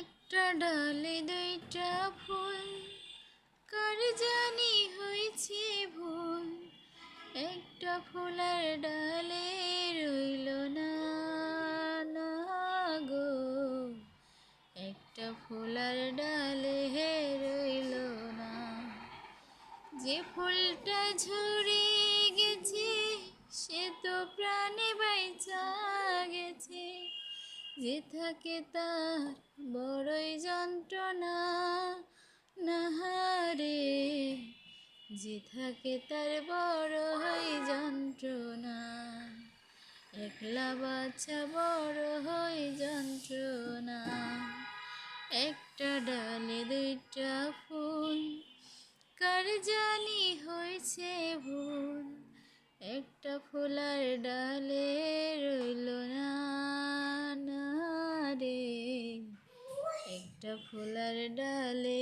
একটা ডালে দুইটা ফুল, কার জানি হয়েছে ভুল। একটা ফুলের ডালে রইল না, না গো। একটা ফুলের ডালে রইল না। যে ফুলটা ঝরে গেছে সে তো প্রাণে বাইচা গেছে। যে থাকে তার বড়ই যন্ত্রণা, নাহারে। যে থাকে তার বড়ই যন্ত্রণা, একলা বাচ্চা বড়ই যন্ত্রণা। একটা ডালে দুইটা ফুল, কার জানি হয়েছে ভুল। একটা ফুলার ডালে রইল না, না রে। একটা ফুলার ডালে